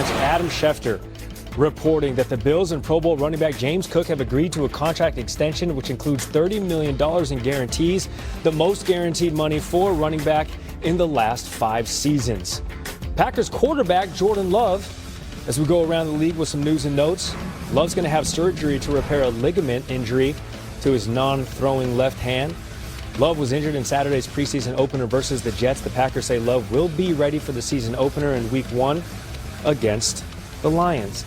fans, Adam Schefter, reporting that the Bills and Pro Bowl running back James Cook have agreed to a contract extension which includes $30 million in guarantees, the most guaranteed money for a running back in the last 5 seasons. Packers quarterback Jordan Love, as we go around the league with some news and notes, Love's going to have surgery to repair a ligament injury to his non-throwing left hand. Love was injured in Saturday's preseason opener versus the Jets. The Packers say Love will be ready for the season opener in Week 1 against the Lions.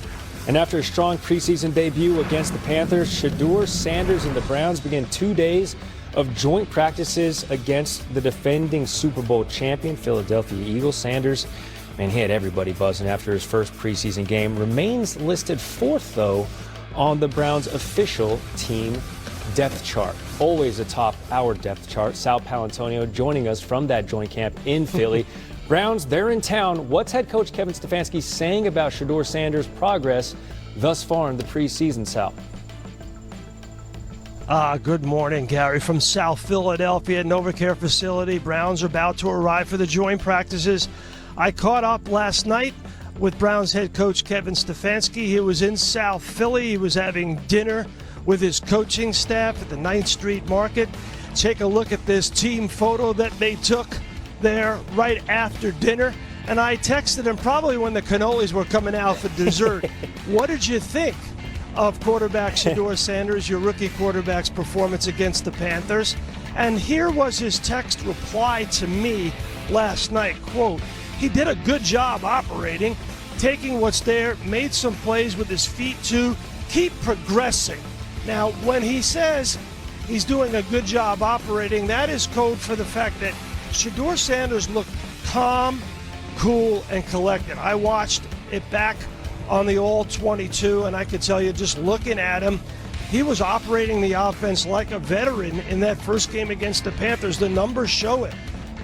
And after a strong preseason debut against the Panthers, Shedeur, Sanders, and the Browns begin 2 days of joint practices against the defending Super Bowl champion Philadelphia Eagles. Sanders, man, he had everybody buzzing after his first preseason game. Remains listed 4th, though, on the Browns' official team depth chart. Always atop our depth chart. Sal Palantonio joining us from that joint camp in Philly. Browns, they're in town. What's head coach Kevin Stefanski saying about Shedeur Sanders' progress thus far in the preseason, Sal? Good morning, Gary. From South Philadelphia, NovaCare facility. Browns are about to arrive for the joint practices. I caught up last night with Browns head coach Kevin Stefanski. He was in South Philly. He was having dinner with his coaching staff at the 9th Street Market. Take a look at this team photo that they took there right after dinner. And I texted him probably when the cannolis were coming out for dessert. What did you think of quarterback Shedeur Sanders, your rookie quarterback's performance against the Panthers? And here was his text reply to me last night. Quote, he did a good job operating, taking what's there, made some plays with his feet too, keep progressing. Now, when he says he's doing a good job operating, that is code for the fact that Shedeur Sanders looked calm, cool, and collected. I watched it back on the All-22, and I could tell you, just looking at him, he was operating the offense like a veteran in that first game against the Panthers. The numbers show it.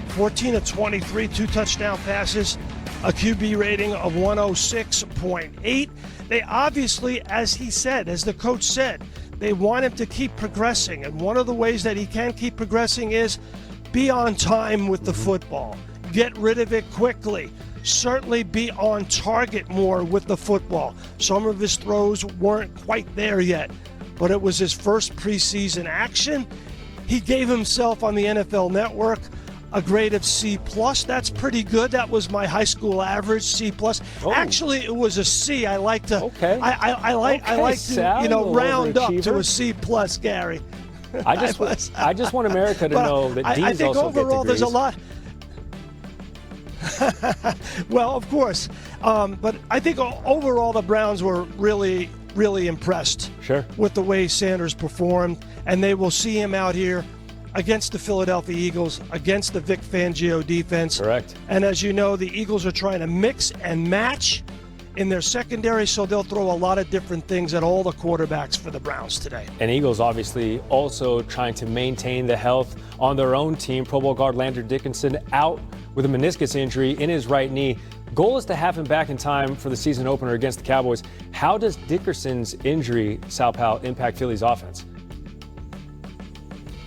14 of 23, 2 touchdown passes, a QB rating of 106.8. They obviously, as he said, as the coach said, they want him to keep progressing. And one of the ways that he can keep progressing is be on time with the football. Get rid of it quickly. Certainly be on target more with the football. Some of his throws weren't quite there yet, but it was his first preseason action. He gave himself on the NFL Network a grade of C+. That's pretty good. That was my high school average, C+. Oh. Actually, it was a C. I like to I like to round up to a C+, Gary. I just want America to know that Deans I think also overall get degrees. There's a lot. Well, of course. But I think overall the Browns were really impressed with the way Sanders performed, and they will see him out here against the Philadelphia Eagles, against the Vic Fangio defense. Correct. And as you know, the Eagles are trying to mix and match in their secondary, so they'll throw a lot of different things at all the quarterbacks for the Browns today. And Eagles obviously also trying to maintain the health on their own team. Pro Bowl guard Landry Dickinson out with a meniscus injury in his right knee. Goal is to have him back in time for the season opener against the Cowboys. How does Dickerson's injury, Sal Pal, impact Philly's offense?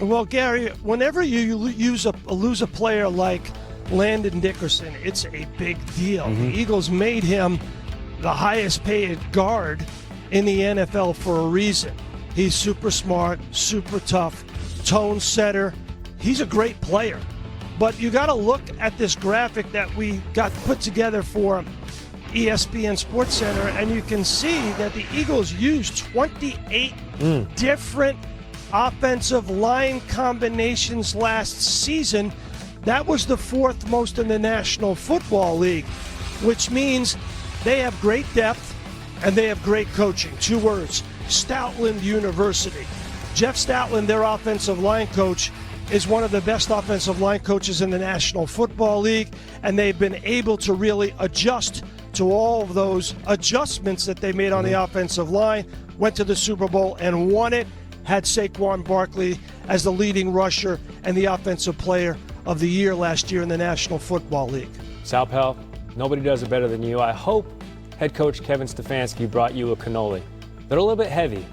Well, Gary, whenever you lose a player like Landon Dickerson, it's a big deal. The Eagles made him the highest paid guard in the NFL for a reason. He's super smart, super tough, tone setter. He's a great player. But you got to look at this graphic that we got put together for ESPN SportsCenter, and you can see that the Eagles used 28 different offensive line combinations last season. That was the 4th most in the National Football League, which means they have great depth and they have great coaching. 2 words, Stoutland University. Jeff Stoutland, their offensive line coach, is one of the best offensive line coaches in the National Football League, and they've been able to really adjust to all of those adjustments that they made on the offensive line, went to the Super Bowl and won it, had Saquon Barkley as the leading rusher and the offensive player of the year last year in the National Football League. Sal Pal, nobody does it better than you. I hope head coach Kevin Stefanski brought you a cannoli. They're a little bit heavy,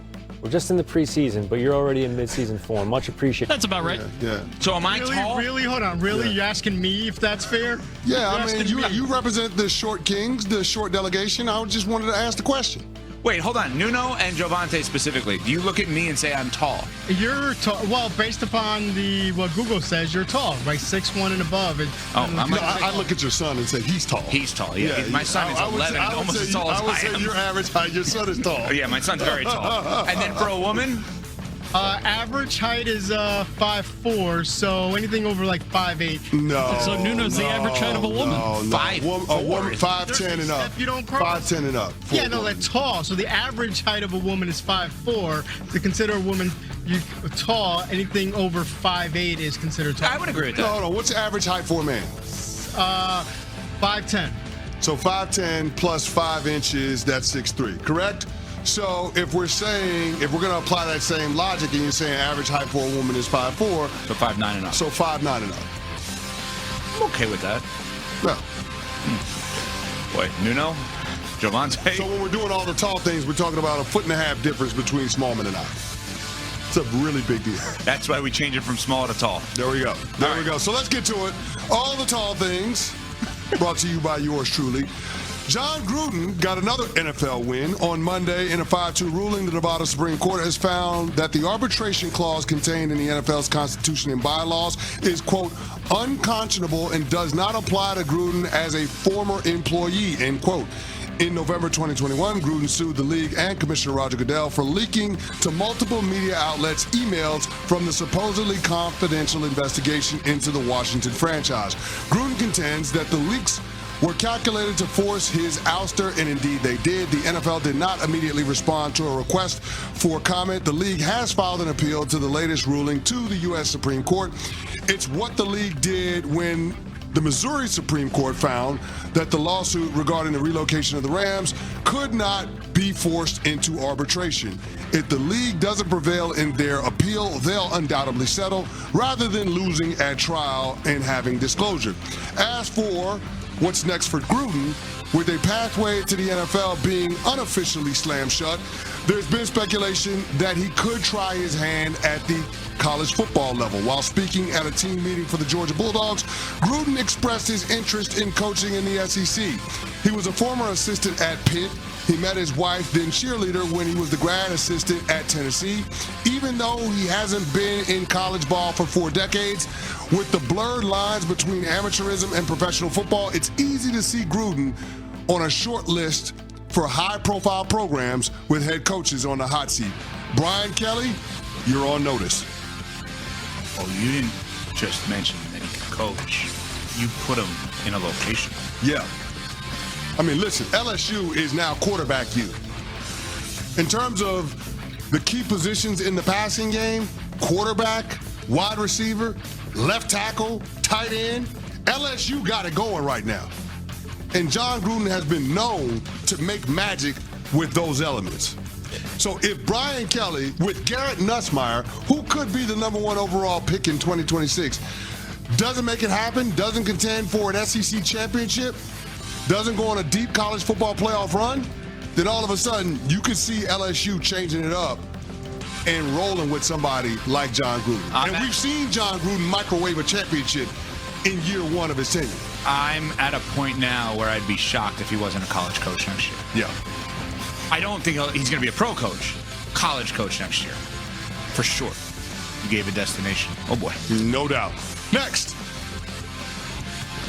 We're just in the preseason, but you're already in midseason form. Much appreciated. That's about right. Yeah. So am I tall? Really? Hold on. Really? Yeah. You're asking me if that's fair? Yeah, You're I mean, asking me. you represent the short kings, the short delegation. I just wanted to ask the question. Wait, hold on. Nuno and Jovante specifically. Do you look at me and say I'm tall? You're tall. Well, based upon what Google says, you're tall, right? 6'1" and above. I look at your son and say he's tall. He's tall. Yeah. My son is 11, almost as tall as I am. I would say your average height. Your son is tall. Yeah, my son's very tall. And then for a woman? Average height is 5'4", so anything over like 5'8". No. So Nuno's the average height of a woman. No. A woman 5'10" and up. You don't cross. 5'10" and up. Yeah, no, that's tall. So the average height of a woman is 5'4". To consider a woman tall, anything over 5'8" is considered tall. I would agree with that. No, hold on. What's the average height for a man? 5'10". So 5'10" plus 5 inches, that's 6'3", correct? So if we're going to apply that same logic and you're saying average height for a woman is 5'4", So 5'9" and up. so 5'9" and up. I'm okay with that. No. Wait, Nuno? Jovante? So when we're doing all the tall things, we're talking about a 1.5 difference between Smallman and I. It's a really big deal. That's why we change it from small to tall. There we go. There we go. So let's get to it. All the tall things brought to you by yours truly. John Gruden got another NFL win on Monday in a 5-2 ruling. The Nevada Supreme Court has found that the arbitration clause contained in the NFL's Constitution and bylaws is, quote, unconscionable and does not apply to Gruden as a former employee, end quote. In November 2021, Gruden sued the league and Commissioner Roger Goodell for leaking to multiple media outlets emails from the supposedly confidential investigation into the Washington franchise. Gruden contends that the leaks were calculated to force his ouster, and indeed they did. The NFL did not immediately respond to a request for comment. The league has filed an appeal to the latest ruling to the U.S. Supreme Court. It's what the league did when the Missouri Supreme Court found that the lawsuit regarding the relocation of the Rams could not be forced into arbitration. If the league doesn't prevail in their appeal, they'll undoubtedly settle rather than losing at trial and having disclosure. As for what's next for Gruden, with a pathway to the NFL being unofficially slammed shut, there's been speculation that he could try his hand at the college football level. While speaking at a team meeting for the Georgia Bulldogs, Gruden expressed his interest in coaching in the SEC. He was a former assistant at Pitt. He met his wife, then cheerleader, when he was the grad assistant at Tennessee. Even though he hasn't been in college ball for 4 decades, with the blurred lines between amateurism and professional football, it's easy to see Gruden on a short list for high-profile programs with head coaches on the hot seat. Brian Kelly, you're on notice. Oh, you didn't just mention that he could coach. You put him in a location. Yeah. I mean, listen, LSU is now quarterback you. In terms of the key positions in the passing game, quarterback, wide receiver, left tackle, tight end, LSU got it going right now. And John Gruden has been known to make magic with those elements. So if Brian Kelly, with Garrett Nussmeier, who could be the #1 overall pick in 2026, doesn't make it happen, doesn't contend for an SEC championship, doesn't go on a deep college football playoff run, then all of a sudden you could see LSU changing it up and rolling with somebody like John Gruden. And we've seen John Gruden microwave a championship in year 1 of his tenure. I'm at a point now where I'd be shocked if he wasn't a college coach next year. Yeah. I don't think he's going to be a pro coach, college coach next year. For sure. You gave a destination. Oh, boy. No doubt. Next.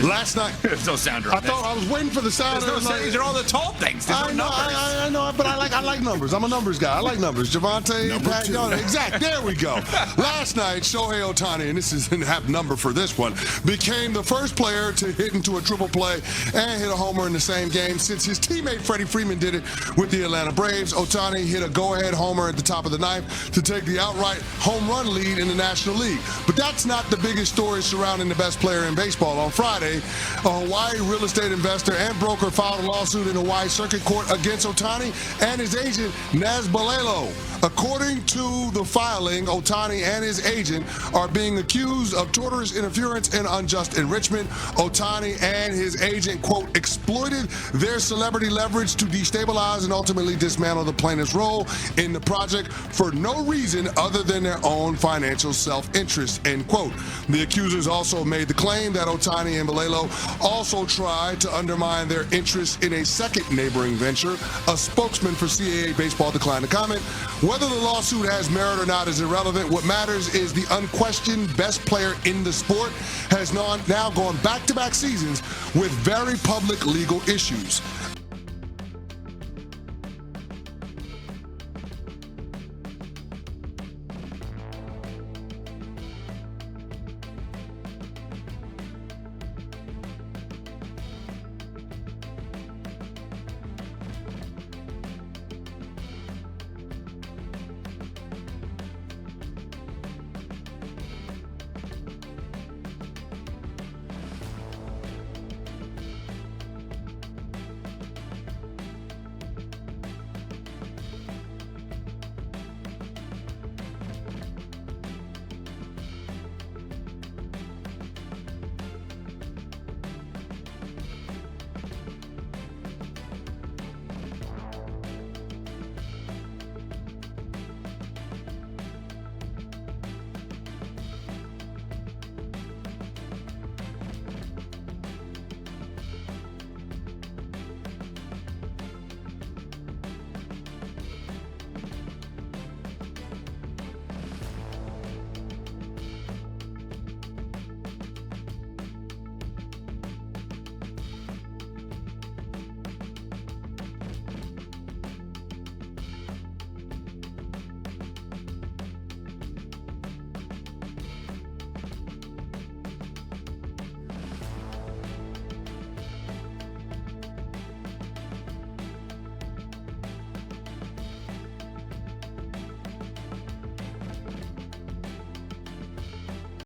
Last night. There's no sound I thought I was waiting for the sound. These are all the tall things. These are numbers. I know, but I like numbers. I'm a numbers guy. I like numbers. Javante, Pat, exact. There we go. Last night, Shohei Ohtani, and this is an apt number for this one, became the first player to hit into a triple play and hit a homer in the same game since his teammate Freddie Freeman did it with the Atlanta Braves. Ohtani hit a go-ahead homer at the top of the ninth to take the outright home run lead in the National League. But that's not the biggest story surrounding the best player in baseball. On Friday, a Hawaii real estate investor and broker filed a lawsuit in Hawaii Circuit Court against Ohtani Otani and his agent, Naz Balelo. According to the filing, Otani and his agent are being accused of tortious interference and unjust enrichment. Otani and his agent, quote, exploited their celebrity leverage to destabilize and ultimately dismantle the plaintiff's role in the project for no reason other than their own financial self-interest, end quote. The accusers also made the claim that Otani and Balelo also tried to undermine their interest in a second neighboring venture. A spokesman for CAA Baseball declined to comment. Whether the lawsuit has merit or not is irrelevant. What matters is the unquestioned best player in the sport has now gone back-to-back seasons with very public legal issues.